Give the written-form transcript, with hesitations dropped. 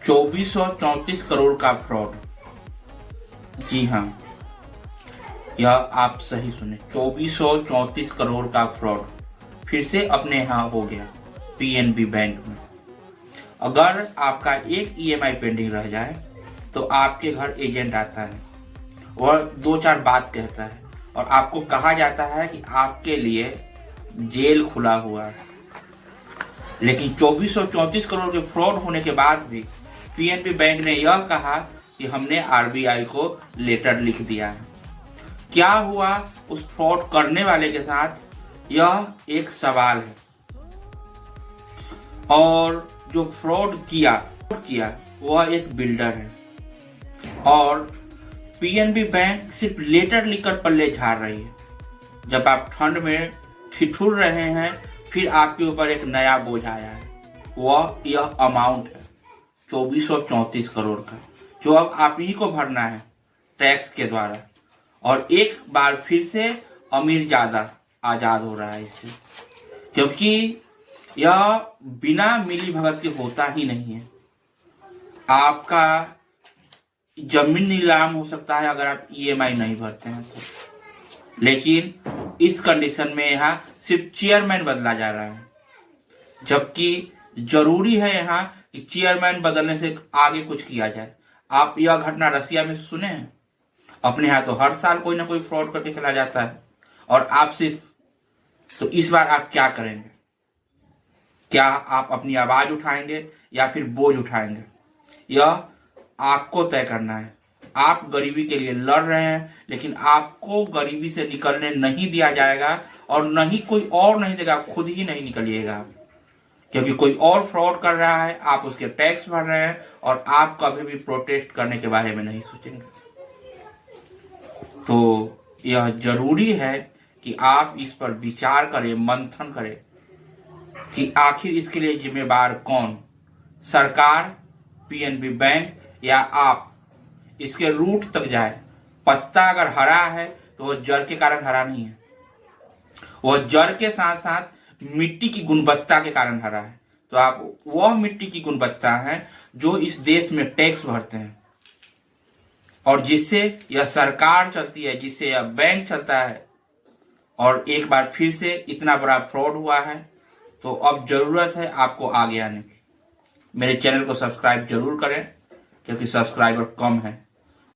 2434 करोड़ का फ्रॉड। जी हाँ, यह आप सही सुने, 2434 करोड़ का फ्रॉड फिर से अपने यहाँ हो गया पीएनबी बैंक में। अगर आपका एक ईएमआई पेंडिंग रह जाए तो आपके घर एजेंट आता है, वह 2-4 बात कहता है और आपको कहा जाता है कि आपके लिए जेल खुला हुआ है। लेकिन 2434 करोड़ के फ्रॉड होने के बाद भी पीएनबी बैंक ने यह कहा कि हमने आरबीआई को लेटर लिख दिया है। क्या हुआ उस फ्रॉड करने वाले के साथ, यह एक सवाल है। और जो फ्रॉड किया वह एक बिल्डर है और पीएनबी बैंक सिर्फ लेटर लिखकर पल्ले झाड़ रही है। जब आप ठंड में ठिठुर रहे हैं, फिर आपके ऊपर एक नया बोझ आया है, वह यह अमाउंट है 2434 करोड़ का, जो अब आप ही को भरना है टैक्स के द्वारा। और एक बार फिर से अमीर ज्यादा आजाद हो रहा है इससे, क्योंकि यह बिना मिली भगत के होता ही नहीं है। आपका जमीन नीलाम हो सकता है अगर आप ईएमआई नहीं भरते हैं तो, लेकिन इस कंडीशन में यहाँ सिर्फ चेयरमैन बदला जा रहा है, जबकि जरूरी है यहाँ कि चेयरमैन बदलने से आगे कुछ किया जाए। आप यह घटना रसिया में सुने हैं? अपने यहाँ तो हर साल कोई ना कोई फ्रॉड करके चला जाता है और आप सिर्फ, तो इस बार आप क्या करेंगे? क्या आप अपनी आवाज उठाएंगे या फिर बोझ उठाएंगे? यह आपको तय करना है। आप गरीबी के लिए लड़ रहे हैं, लेकिन आपको गरीबी से निकलने नहीं दिया जाएगा और नहीं कोई और नहीं देगा, खुद ही नहीं निकलिएगा, क्योंकि कोई और फ्रॉड कर रहा है, आप उसके टैक्स भर रहे हैं और आप कभी भी प्रोटेस्ट करने के बारे में नहीं सोचेंगे। तो यह जरूरी है कि आप इस पर विचार करें, मंथन करें कि आखिर इसके लिए जिम्मेवार कौन, सरकार, पीएनबी बैंक या आप? इसके रूट तक जाए। पत्ता अगर हरा है तो वह जड़ के कारण हरा नहीं है, वह जड़ के साथ साथ मिट्टी की गुणवत्ता के कारण हरा है। तो आप वह मिट्टी की गुणवत्ता है जो इस देश में टैक्स भरते हैं और जिससे यह सरकार चलती है, जिससे यह बैंक चलता है। और एक बार फिर से इतना बड़ा फ्रॉड हुआ है, तो अब जरूरत है आपको आगे आने की। मेरे चैनल को सब्सक्राइब जरूर करें, क्योंकि सब्सक्राइबर कम है।